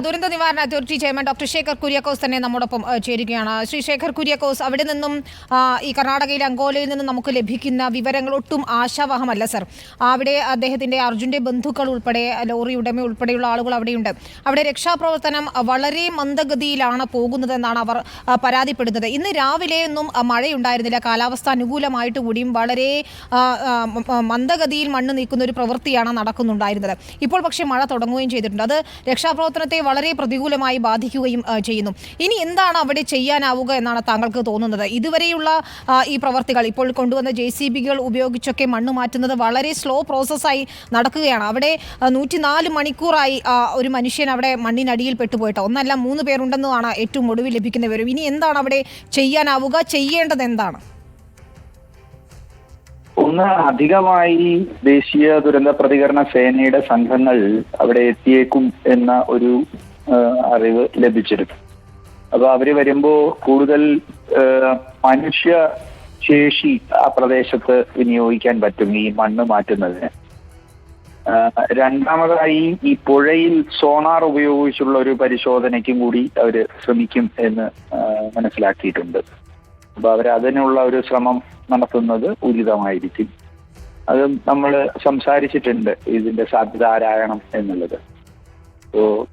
ദുരന്ത നിവാരണ authority chairman doctor Shekhar Kuriakose തന്നെ നമ്മോടൊപ്പം ചേരുകയാണ്. ശ്രീ ശേഖർ കുര്യാക്കോസ്, അവിടെ നിന്നും ഈ കർണാടകയിലെ അങ്കോലയിൽ നിന്നും നമുക്ക് ലഭിക്കുന്ന വിവരങ്ങൾ ഒട്ടും ആശാവഹമല്ല സർ. അവിടെ അദ്ദേഹത്തിന്റെ അർജുന്റെ ബന്ധുക്കൾ ഉൾപ്പെടെ ലോറി ഉടമ ഉൾപ്പെടെയുള്ള ആളുകൾ അവിടെയുണ്ട്. അവിടെ രക്ഷാപ്രവർത്തനം വളരെ മന്ദഗതിയിലാണ് പോകുന്നതെന്നാണ് അവർ പരാതിപ്പെടുന്നത്. ഇന്ന് രാവിലെ ഒന്നും മഴയുണ്ടായിരുന്നില്ല, കാലാവസ്ഥ അനുകൂലമായിട്ട് കൂടിയും വളരെ മന്ദഗതിയിൽ മണ്ണ് നീക്കുന്ന ഒരു പ്രവൃത്തിയാണ് നടക്കുന്നുണ്ടായിരുന്നത്. ഇപ്പോൾ പക്ഷേ മഴ തുടങ്ങുകയും ചെയ്തിട്ടുണ്ട്. അത് രക്ഷാപ്രവർത്തനത്തെ വളരെ പ്രതികൂലമായി ബാധിക്കുകയും ചെയ്യുന്നു. ഇനി എന്താണ് അവിടെ ചെയ്യാനാവുക എന്നാണ് താങ്കൾക്ക് തോന്നുന്നത്? ഇതുവരെയുള്ള ഈ പ്രവർത്തികൾ, ഇപ്പോൾ കൊണ്ടുവന്ന JCB-കൾ ഉപയോഗിച്ചൊക്കെ മണ്ണ് മാറ്റുന്നത് വളരെ സ്ലോ പ്രോസസ്സായി നടക്കുകയാണ്. അവിടെ 104 മണിക്കൂറായി ഒരു മനുഷ്യൻ അവിടെ മണ്ണിനടിയിൽ പെട്ടുപോയിട്ട്, ഒന്നല്ല 3 പേരുണ്ടെന്നാണ് ഏറ്റവും ഒടുവിൽ ലഭിക്കുന്ന വിവരം. ഇനി എന്താണ് അവിടെ ചെയ്യാനാവുക? ചെയ്യേണ്ടത് എന്താണ്? ഒന്ന്, അധികമായി ദേശീയ ദുരന്ത പ്രതികരണ സേനയുടെ സംഘങ്ങൾ അവിടെ എത്തിയേക്കും എന്ന ഒരു അറിവ് ലഭിച്ചിരുന്നു. അപ്പൊ അവര് വരുമ്പോ കൂടുതൽ മനുഷ്യ ശേഷി ആ പ്രദേശത്ത് വിനിയോഗിക്കാൻ പറ്റും ഈ മണ്ണ് മാറ്റുന്നതിന്. രണ്ടാമതായി ഈ പുഴയിൽ സോണാർ ഉപയോഗിച്ചുള്ള ഒരു പരിശോധനയ്ക്കും കൂടി അവര് ശ്രമിക്കും എന്ന് മനസ്സിലാക്കിയിട്ടുണ്ട്. അപ്പൊ അതിനുള്ള ഒരു ശ്രമം നടത്തുന്നത് ഉചിതമായിരിക്കും. അത് നമ്മൾ സംസാരിച്ചിട്ടുണ്ട്, ഇതിന്റെ സാധ്യത ആരായണം എന്നുള്ളത്.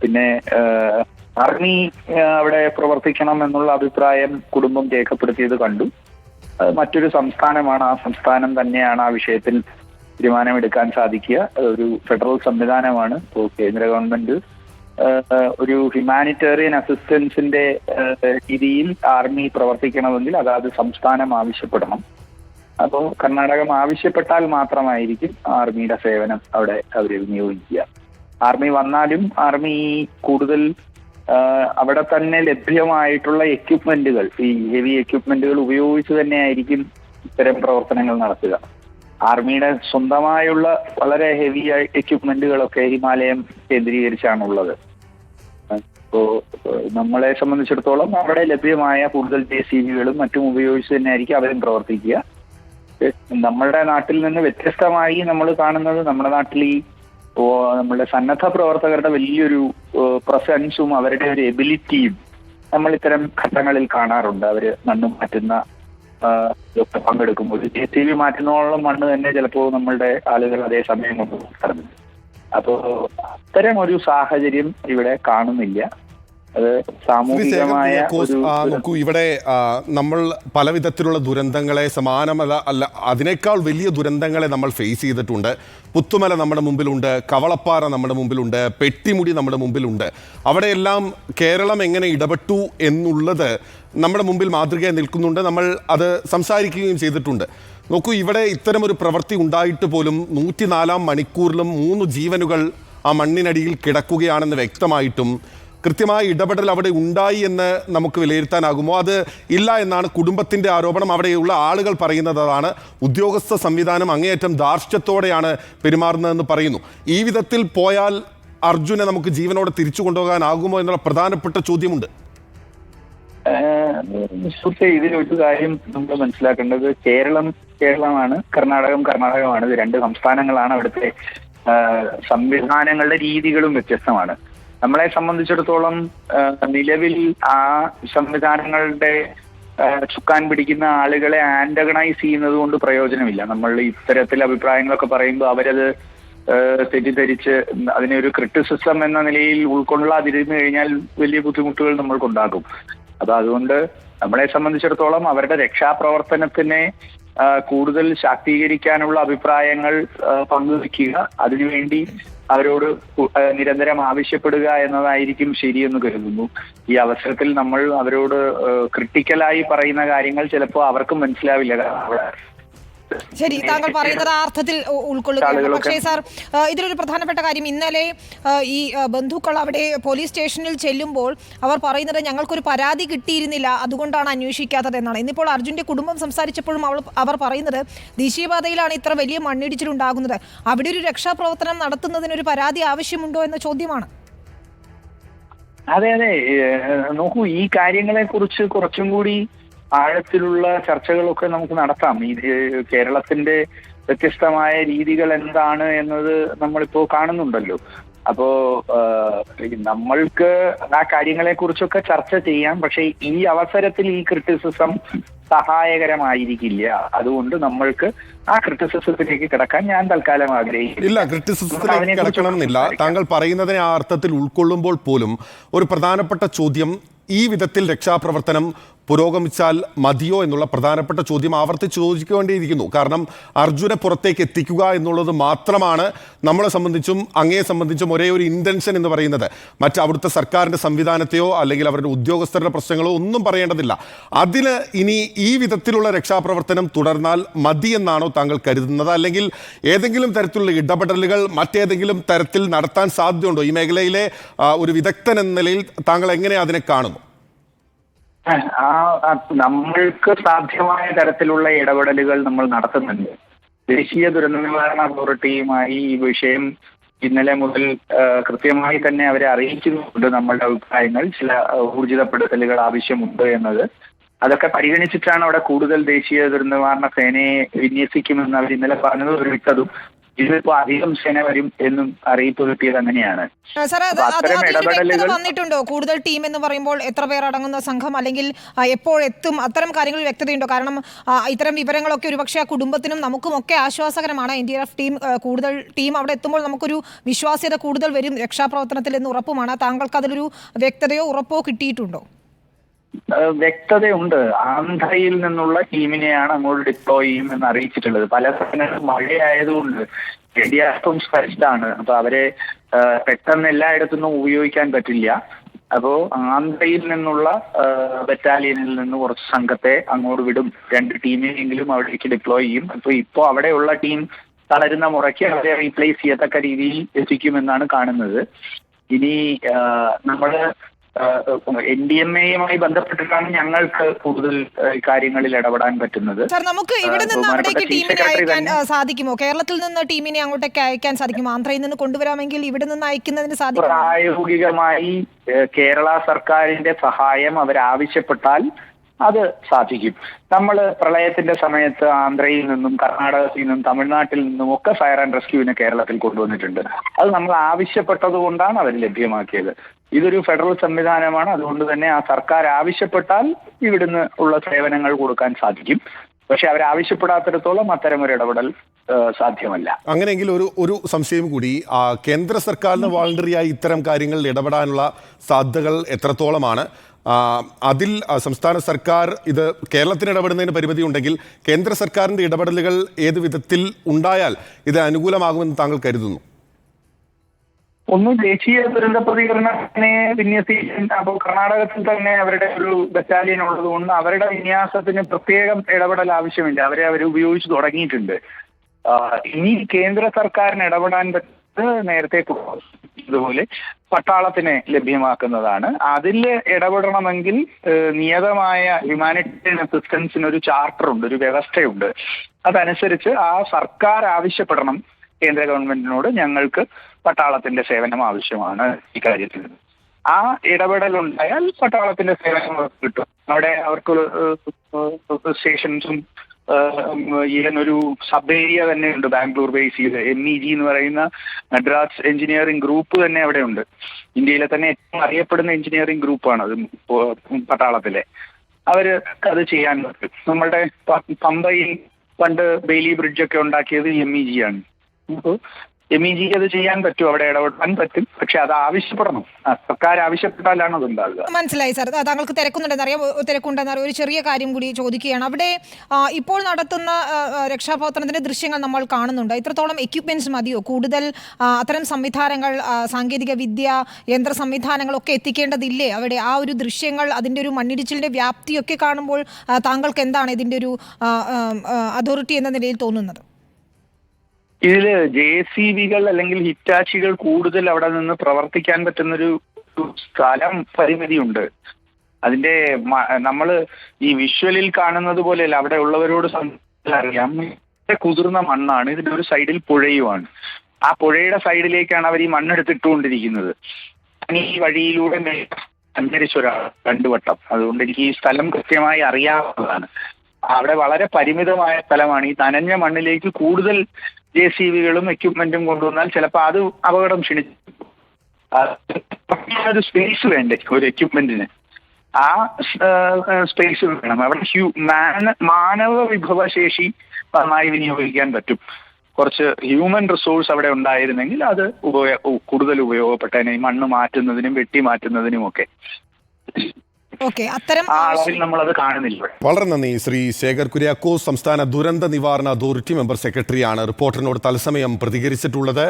പിന്നെ ആർമി അവിടെ പ്രവർത്തിക്കണം എന്നുള്ള അഭിപ്രായം കുടുംബം രേഖപ്പെടുത്തിയത് കണ്ടു. മറ്റൊരു സംസ്ഥാനമാണ്, ആ സംസ്ഥാനം തന്നെയാണ് ആ വിഷയത്തിൽ തീരുമാനമെടുക്കാൻ സാധിക്കുക. ഒരു ഫെഡറൽ സംവിധാനമാണ്. കേന്ദ്ര ഗവൺമെന്റ് ഒരു ഹ്യൂമാനിറ്റേറിയൻ അസിസ്റ്റൻസിന്റെ രീതിയിൽ ആർമി പ്രവർത്തിക്കണമെങ്കിൽ അതാത് സംസ്ഥാനം ആവശ്യപ്പെടണം. അപ്പോൾ കർണാടകം ആവശ്യപ്പെട്ടാൽ മാത്രമായിരിക്കും ആർമിയുടെ സേവനം അവിടെ അവർ വിനിയോഗിക്കുക. ആർമി വന്നാലും ആർമി കൂടുതൽ അവിടെ തന്നെ ലഭ്യമായിട്ടുള്ള എക്യുപ്മെന്റുകൾ, ഈ ഹെവി എക്യുപ്മെന്റുകൾ ഉപയോഗിച്ച് തന്നെയായിരിക്കും ഇത്തരം പ്രവർത്തനങ്ങൾ നടത്തുക. ആർമിയുടെ സ്വന്തമായുള്ള വളരെ ഹെവി എക്യുപ്മെന്റുകളൊക്കെ ഹിമാലയം കേന്ദ്രീകരിച്ചാണുള്ളത്. അപ്പോ നമ്മളെ സംബന്ധിച്ചിടത്തോളം അവിടെ ലഭ്യമായ കൂടുതൽ JCB-കളും മറ്റും ഉപയോഗിച്ച് തന്നെയായിരിക്കും അവരും പ്രവർത്തിക്കുക. നമ്മുടെ നാട്ടിൽ നിന്ന് വ്യത്യസ്തമായി നമ്മൾ കാണുന്നത്, നമ്മുടെ നാട്ടിൽ ഈ നമ്മളുടെ സന്നദ്ധ പ്രവർത്തകരുടെ വലിയൊരു പ്രസൻസും അവരുടെ ഒരു എബിലിറ്റിയും നമ്മൾ ഇത്തരം ഘട്ടങ്ങളിൽ കാണാറുണ്ട്. അവര് മണ്ണ് മാറ്റുന്ന പങ്കെടുക്കുമ്പോൾ JCB മാറ്റുന്നോളം മണ്ണ് തന്നെ ചിലപ്പോൾ നമ്മളുടെ ആളുകൾ അതേ സമയം കൊണ്ട് നടത്തുന്നുണ്ട്. അപ്പോ അത്തരം ഒരു സാഹചര്യം ഇവിടെ കാണുന്നില്ല. അത് സാമൂഹികമായ നോക്കൂ, ഇവിടെ നമ്മൾ പല വിധത്തിലുള്ള ദുരന്തങ്ങളെ, സമാനമല്ല അല്ല അതിനേക്കാൾ വലിയ ദുരന്തങ്ങളെ നമ്മൾ ഫേസ് ചെയ്തിട്ടുണ്ട്. പുത്തുമല നമ്മുടെ മുമ്പിലുണ്ട്, കവളപ്പാറ നമ്മുടെ മുമ്പിലുണ്ട്, പെട്ടിമുടി നമ്മുടെ മുമ്പിലുണ്ട്. അവിടെയെല്ലാം കേരളം എങ്ങനെ ഇടപെട്ടു എന്നുള്ളത് നമ്മുടെ മുമ്പിൽ മാതൃകയായി നിൽക്കുന്നുണ്ട്. നമ്മൾ അത് സംസാരിക്കുകയും ചെയ്തിട്ടുണ്ട്. നോക്കൂ, ഇവിടെ ഇത്തരമൊരു പ്രവൃത്തി ഉണ്ടായിട്ട് പോലും 104 മണിക്കൂറിലും 3 ജീവനുകൾ ആ മണ്ണിനടിയിൽ കിടക്കുകയാണെന്ന് വ്യക്തമായിട്ടും കൃത്യമായ ഇടപെടൽ അവിടെ ഉണ്ടായി എന്ന് നമുക്ക് വിലയിരുത്താനാകുമോ? അത് ഇല്ല എന്നാണ് കുടുംബത്തിൻ്റെ ആരോപണം. അവിടെയുള്ള ആളുകൾ പറയുന്നത് അതാണ്. ഉദ്യോഗസ്ഥ സംവിധാനം അങ്ങേയറ്റം ധാർഷ്ട്യത്തോടെയാണ് പെരുമാറുന്നതെന്ന് പറയുന്നു. ഈ വിധത്തിൽ പോയാൽ അർജുനെ നമുക്ക് ജീവനോടെ തിരിച്ചു കൊണ്ടുപോകാനാകുമോ എന്നുള്ള പ്രധാനപ്പെട്ട ചോദ്യമുണ്ട്. ഇതിലൊരു കാര്യം നമ്മൾ മനസ്സിലാക്കേണ്ടത്, കേരളമാണ്, കർണാടകമാണ്. ഇത് 2 സംസ്ഥാനങ്ങളാണ്. അവിടുത്തെ സംവിധാനങ്ങളുടെ രീതികളും വ്യത്യസ്തമാണ്. നമ്മളെ സംബന്ധിച്ചിടത്തോളം നിലവിൽ ആ സംവിധാനങ്ങളുടെ ചുക്കാൻ പിടിക്കുന്ന ആളുകളെ ആന്റഗണൈസ് ചെയ്യുന്നത് കൊണ്ട് പ്രയോജനമില്ല. നമ്മൾ ഇത്തരത്തിൽ അഭിപ്രായങ്ങളൊക്കെ പറയുമ്പോൾ അവരത് തെറ്റിദ്ധരിച്ച് അതിനെ ഒരു ക്രിറ്റിസിസം എന്ന നിലയിൽ ഉൾക്കൊള്ളാതിരുന്നു കഴിഞ്ഞാൽ വലിയ ബുദ്ധിമുട്ടുകൾ നമ്മൾക്കുണ്ടാകും. അപ്പൊ അതുകൊണ്ട് നമ്മളെ സംബന്ധിച്ചിടത്തോളം അവരുടെ രക്ഷാപ്രവർത്തനത്തിനെ കൂടുതൽ ശാക്തീകരിക്കാനുള്ള അഭിപ്രായങ്ങൾ പങ്കുവയ്ക്കുക, അതിനുവേണ്ടി അവരോട് നിരന്തരം ആവശ്യപ്പെടുക എന്നതായിരിക്കും ശരിയെന്ന് കരുതുന്നു. ഈ അവസരത്തിൽ നമ്മൾ അവരോട് ക്രിട്ടിക്കലായി പറയുന്ന കാര്യങ്ങൾ ചിലപ്പോൾ അവർക്കും മനസ്സിലാവില്ല. ശരി, താങ്കൾ പറയുന്നത് ആ അർത്ഥത്തിൽ ഉൾക്കൊള്ളുകയാണ്. പക്ഷേ സാർ, ഇതിലൊരു പ്രധാനപ്പെട്ട കാര്യം, ഇന്നലെ ഈ ബന്ധുക്കൾ അവിടെ പോലീസ് സ്റ്റേഷനിൽ ചെല്ലുമ്പോൾ അവർ പറയുന്നത് ഞങ്ങൾക്കൊരു പരാതി കിട്ടിയിരുന്നില്ല, അതുകൊണ്ടാണ് അന്വേഷിക്കാത്തത് എന്നാണ്. ഇന്നിപ്പോൾ അർജുന്റെ കുടുംബം സംസാരിച്ചപ്പോഴും അവർ പറയുന്നത് ദേശീയപാതയിലാണ് ഇത്ര വലിയ മണ്ണിടിച്ചിലുണ്ടാകുന്നത്, അവിടെ ഒരു രക്ഷാപ്രവർത്തനം നടത്തുന്നതിനൊരു പരാതി ആവശ്യമുണ്ടോ എന്ന ചോദ്യമാണ്. അതെ, നോക്കൂ, ഈ കാര്യങ്ങളെ കുറിച്ച് കുറച്ചും കൂടി ആഴത്തിലുള്ള ചർച്ചകളൊക്കെ നമുക്ക് നടത്താം. ഈ കേരളത്തിന്റെ വ്യത്യസ്തമായ രീതികൾ എന്താണ് എന്നത് നമ്മളിപ്പോ കാണുന്നുണ്ടല്ലോ. അപ്പോ നമ്മൾക്ക് ആ കാര്യങ്ങളെ കുറിച്ചൊക്കെ ചർച്ച ചെയ്യാം. പക്ഷെ ഈ അവസരത്തിൽ ഈ ക്രിറ്റിസിസം സഹായകരമായിരിക്കില്ല. അതുകൊണ്ട് നമ്മൾക്ക് ആ ക്രിറ്റിസിസത്തിലേക്ക് കിടക്കാൻ ഞാൻ തൽക്കാലം ആഗ്രഹിക്കുന്നു. ഇല്ല, ക്രിറ്റിസിസത്തിലേക്ക് കിടക്കണമെന്നില്ല. താങ്കൾ പറയുന്നതിനെ ആ അർത്ഥത്തിൽ ഉൾക്കൊള്ളുമ്പോൾ പോലും ഒരു പ്രധാനപ്പെട്ട ചോദ്യം, ഈ വിധത്തിൽ രക്ഷാപ്രവർത്തനം പുരോഗമിച്ചാൽ മതിയോ എന്നുള്ള പ്രധാനപ്പെട്ട ചോദ്യം ആവർത്തിച്ച് ചോദിക്കേണ്ടിയിരിക്കുന്നു. കാരണം അർജുനെ പുറത്തേക്ക് എത്തിക്കുക എന്നുള്ളത് മാത്രമാണ് നമ്മളെ സംബന്ധിച്ചും അങ്ങയെ സംബന്ധിച്ചും ഒരേ ഒരു ഇൻറ്റൻഷൻ എന്ന് പറയുന്നത്. മറ്റ് അവിടുത്തെ സർക്കാരിൻ്റെ സംവിധാനത്തെയോ അല്ലെങ്കിൽ അവരുടെ ഉദ്യോഗസ്ഥരുടെ പ്രശ്നങ്ങളോ ഒന്നും പറയേണ്ടതില്ല. അതിന് ഇനി ഈ വിധത്തിലുള്ള രക്ഷാപ്രവർത്തനം തുടർന്നാൽ മതി എന്നാണോ താങ്കൾ കരുതുന്നത്? അല്ലെങ്കിൽ ഏതെങ്കിലും തരത്തിലുള്ള ഇടപെടലുകൾ മറ്റേതെങ്കിലും തരത്തിൽ നടത്താൻ സാധ്യതയുണ്ടോ? ഈ മേഖലയിലെ ഒരു വിദഗ്ധൻ എന്ന നിലയിൽ താങ്കൾ എങ്ങനെ അതിനെ കാണുന്നു? നമ്മൾക്ക് സാധ്യമായ തരത്തിലുള്ള ഇടപെടലുകൾ നമ്മൾ നടത്തുന്നുണ്ട്. ദേശീയ ദുരന്ത നിവാരണ അതോറിറ്റിയുമായി ഈ വിഷയം ഇന്നലെ മുതൽ കൃത്യമായി തന്നെ അവരെ അറിയിക്കുന്നുണ്ട്. നമ്മളുടെ അഭിപ്രായങ്ങൾ, ചില ഊർജിതപ്പെടുത്തലുകൾ ആവശ്യമുണ്ട് എന്നത്. അതൊക്കെ പരിഗണിച്ചിട്ടാണ് അവിടെ കൂടുതൽ ദേശീയ ദുരന്ത നിവാരണ സേനയെ വിന്യസിക്കുമെന്ന് അവർ ഇന്നലെ പറഞ്ഞത്. ഒരു വിട്ടതും ഇതിപ്പോ അധികം സേന വരും എന്നും അറിയിപ്പ് കിട്ടിയത് അങ്ങനെയാണ്. വന്നിട്ടുണ്ടോ കൂടുതൽ ടീം എന്ന് പറയുമ്പോൾ എത്ര പേർ അടങ്ങുന്ന സംഘം, അല്ലെങ്കിൽ എപ്പോഴെത്തും, അത്തരം കാര്യങ്ങളിൽ വ്യക്തതയുണ്ടോ? കാരണം ഇത്തരം വിവരങ്ങളൊക്കെ ഒരുപക്ഷെ കുടുംബത്തിനും നമുക്കും ഒക്കെ ആശ്വാസകരമാണ്. NDRF ടീം, കൂടുതൽ ടീം അവിടെ എത്തുമ്പോൾ നമുക്കൊരു വിശ്വാസ്യത കൂടുതൽ വരും രക്ഷാപ്രവർത്തനത്തിൽ എന്ന് ഉറപ്പുമാണ്. താങ്കൾക്ക് അതിലൊരു വ്യക്തതയോ ഉറപ്പോ കിട്ടിയിട്ടുണ്ടോ? വ്യക്തതയുണ്ട്. ആന്ധ്രയിൽ നിന്നുള്ള ടീമിനെയാണ് അങ്ങോട്ട് ഡിപ്ലോയ് ചെയ്യുമെന്ന് അറിയിച്ചിട്ടുള്ളത്. പല സ്ഥലങ്ങളിലും മഴയായതുകൊണ്ട് NDRFും സ്ട്രെച്ച്ഡാണ്. അപ്പൊ അവരെ പെട്ടെന്ന് എല്ലായിടത്തുനിന്നും ഉപയോഗിക്കാൻ പറ്റില്ല. അപ്പോ ആന്ധ്രയിൽ നിന്നുള്ള ബറ്റാലിയനിൽ നിന്ന് കുറച്ച് സംഘത്തെ അങ്ങോട്ട് വിടും. 2 ടീമിനെങ്കിലും അവിടേക്ക് ഡിപ്ലോയ് ചെയ്യും. അപ്പൊ ഇപ്പോ അവിടെയുള്ള ടീം തളരുന്ന മുറയ്ക്ക് അവരെ റീപ്ലേസ് ചെയ്യത്തക്ക രീതിയിൽ എത്തിക്കുമെന്നാണ് കാണുന്നത്. ഇനി നമ്മള് NDMA-യുമായി ബന്ധപ്പെട്ടിട്ടാണ് ഞങ്ങൾക്ക് കൂടുതൽ കാര്യങ്ങളിൽ ഇടപെടാൻ പറ്റുന്നത്. സർ, നമുക്ക് ഇവിടെ നിന്ന് അവിടേക്ക് ടീമിനെ അയക്കാൻ സാധിക്കുമോ? കേരളത്തിൽ നിന്ന് ടീമിനെ അങ്ങോട്ടേക്ക് അയക്കാൻ സാധിക്കുമോ? ആന്ധ്രയിൽ നിന്ന് കൊണ്ടുവരാമെങ്കിൽ ഇവിടെ നിന്ന് അയക്കുന്നതിന് സാധിക്കും? പ്രായോഗികമായി കേരള സർക്കാരിന്റെ സഹായം അവരാവശ്യപ്പെട്ടാൽ അത് സാധിക്കും. നമ്മൾ പ്രളയത്തിന്റെ സമയത്ത് ആന്ധ്രയിൽ നിന്നും കർണാടകത്തിൽ നിന്നും തമിഴ്നാട്ടിൽ നിന്നും ഒക്കെ ഫയർ ആൻഡ് റെസ്ക്യൂവിനെ കേരളത്തിൽ കൊണ്ടുവന്നിട്ടുണ്ട്. അത് നമ്മൾ ആവശ്യപ്പെട്ടത് കൊണ്ടാണ് അവർ ലഭ്യമാക്കിയത്. ഇതൊരു ഫെഡറൽ സംവിധാനമാണ്. അതുകൊണ്ട് തന്നെ ആ സർക്കാർ ആവശ്യപ്പെട്ടാൽ ഇവിടുന്ന് ഉള്ള സേവനങ്ങൾ കൊടുക്കാൻ സാധിക്കും. പക്ഷെ അവരാവശ്യപ്പെടാത്തിടത്തോളം അത്തരം ഒരു ഇടപെടൽ സാധ്യമല്ല. അങ്ങനെയെങ്കിൽ ഒരു സംശയം കൂടി, കേന്ദ്ര സർക്കാരിന് വോളണ്ടറിയായി ഇത്തരം കാര്യങ്ങളിൽ ഇടപെടാനുള്ള സാധ്യതകൾ എത്രത്തോളമാണ്? അതിൽ സംസ്ഥാന സർക്കാർ ഇത് കേരളത്തിന് ഇടപെടുന്നതിന് പരിമിതി ഉണ്ടെങ്കിൽ കേന്ദ്ര സർക്കാരിന്റെ ഇടപെടലുകൾ ഏത് വിധത്തിൽ ഉണ്ടായാൽ ഇത് അനുകൂലമാകുമെന്ന് താങ്കൾ കരുതുന്നു? ഒന്ന്, ദേശീയ ദുരന്ത പ്രതികരണത്തിനെ വിന്യസിക്കാൻ അപ്പോൾ കർണാടകത്തിൽ തന്നെ അവരുടെ ഒരു ബറ്റാലിയൻ ഉള്ളത് കൊണ്ട് അവരുടെ വിന്യാസത്തിന് പ്രത്യേകം ഇടപെടൽ ആവശ്യമില്ല. അവർ ഉപയോഗിച്ച് തുടങ്ങിയിട്ടുണ്ട്. ഇനി കേന്ദ്ര സർക്കാരിന് ഇടപെടാൻ പറ്റുന്നത് നേരത്തെ ഇതുപോലെ പട്ടാളത്തിനെ ലഭ്യമാക്കുന്നതാണ്. അതിൽ ഇടപെടണമെങ്കിൽ നിയതമായ ഹ്യൂമാനിറ്റേറിയൻ അസിസ്റ്റൻസിന് ഒരു ചാർട്ടറുണ്ട്, ഒരു വ്യവസ്ഥയുണ്ട്. അതനുസരിച്ച് ആ സർക്കാർ ആവശ്യപ്പെടണം കേന്ദ്ര ഗവൺമെന്റിനോട്, ഞങ്ങൾക്ക് പട്ടാളത്തിന്റെ സേവനം ആവശ്യമാണ് ഈ കാര്യത്തിൽ. ആ ഇടപെടൽ ഉണ്ടായാൽ പട്ടാളത്തിന്റെ സേവനം കിട്ടും. അവിടെ അവർക്ക് സ്റ്റേഷൻസും ഈവനൊരു സബ് ഏരിയ തന്നെ ഉണ്ട് ബാംഗ്ലൂർ ബേസ് ചെയ്ത്. MEG എന്ന് പറയുന്ന മദ്രാസ് എഞ്ചിനീയറിംഗ് ഗ്രൂപ്പ് തന്നെ അവിടെ ഉണ്ട്. ഇന്ത്യയിലെ തന്നെ ഏറ്റവും അറിയപ്പെടുന്ന എഞ്ചിനീയറിംഗ് ഗ്രൂപ്പാണ് അത് പട്ടാളത്തിലെ. അവര് അത് ചെയ്യാൻ പറ്റും. നമ്മളുടെ പമ്പയിൽ പണ്ട് ബെയിലി ബ്രിഡ്ജൊക്കെ ഉണ്ടാക്കിയത് MEG ആണ്. അപ്പോൾ MEG അത് ചെയ്യാൻ പറ്റും, അവിടെ ഇടപെടാൻ പറ്റും. പക്ഷെ അത് ആവശ്യപ്പെടണം, സർക്കാർ ആവശ്യപ്പെട്ടാലാണ് അത് ഉണ്ടാകുക. മനസ്സിലായി സാർ. താങ്കൾക്ക് തിരക്കുണ്ടെന്നറിയാം. ഒരു ചെറിയ കാര്യം കൂടി ചോദിക്കുകയാണ്. അവിടെ ഇപ്പോൾ നടത്തുന്ന രക്ഷാപ്രവർത്തനത്തിന്റെ ദൃശ്യങ്ങൾ നമ്മൾ കാണുന്നുണ്ട്. ഇത്രത്തോളം എക്യുപ്മെന്റ്സ് മതിയോ? കൂടുതൽ അത്തരം സംവിധാനങ്ങൾ, സാങ്കേതിക വിദ്യ, യന്ത്ര സംവിധാനങ്ങളൊക്കെ എത്തിക്കേണ്ടതില്ലേ അവിടെ? ആ ഒരു ദൃശ്യങ്ങൾ, അതിൻ്റെ ഒരു മണ്ണിടിച്ചിലിന്റെ വ്യാപ്തിയൊക്കെ കാണുമ്പോൾ താങ്കൾക്ക് എന്താണ് ഇതിൻ്റെ ഒരു അതോറിറ്റി എന്ന നിലയിൽ തോന്നുന്നത്? ഇതില് JCBകൾ അല്ലെങ്കിൽ ഹിറ്റാച്ചികൾ കൂടുതൽ അവിടെ നിന്ന് പ്രവർത്തിക്കാൻ പറ്റുന്നൊരു സ്ഥലം പരിമിതിയുണ്ട്. അതിന്റെ നമ്മൾ ഈ വിഷ്വലിൽ കാണുന്നത് പോലെയല്ല. അവിടെ ഉള്ളവരോട് അറിയാം, കുതിർന്ന മണ്ണാണ്. ഇതിന്റെ ഒരു സൈഡിൽ പുഴയുമാണ്. ആ പുഴയുടെ സൈഡിലേക്കാണ് അവർ ഈ മണ്ണെടുത്തിട്ടുകൊണ്ടിരിക്കുന്നത്. ഈ വഴിയിലൂടെ സഞ്ചരിച്ചൊരാൾ 2 വട്ടം. അതുകൊണ്ട് എനിക്ക് ഈ സ്ഥലം കൃത്യമായി അറിയാവുന്നതാണ്. അവിടെ വളരെ പരിമിതമായ സ്ഥലമാണ്. ഈ നനഞ്ഞ മണ്ണിലേക്ക് കൂടുതൽ JCBകളും എക്യുപ്മെന്റും കൊണ്ടുവന്നാൽ ചിലപ്പോൾ അത് അപകടം ക്ഷണിച്ചു. ഒരു സ്പേസ് വേണ്ടേ ഒരു എക്യുപ്മെന്റിന്? ആ സ്പേസ് വേണം. അവിടെ മാനവ വിഭവശേഷി നന്നായി വിനിയോഗിക്കാൻ പറ്റും. കുറച്ച് ഹ്യൂമൻ റിസോഴ്സ് അവിടെ ഉണ്ടായിരുന്നെങ്കിൽ അത് കൂടുതൽ ഉപയോഗപ്പെട്ടതിനെ, മണ്ണ് മാറ്റുന്നതിനും വെട്ടി മാറ്റുന്നതിനും ഒക്കെ. അത്തരം ആ അളവിൽ നമ്മളത് കാണുന്നില്ല. വളരെ നന്ദി. ശ്രീ ശേഖർ കുര്യാക്കോസ്, സംസ്ഥാന ദുരന്ത നിവാരണ അതോറിറ്റി മെമ്പർ സെക്രട്ടറിയാണ് റിപ്പോർട്ടറിനോട് തത്സമയം പ്രതികരിച്ചിട്ടുള്ളത്.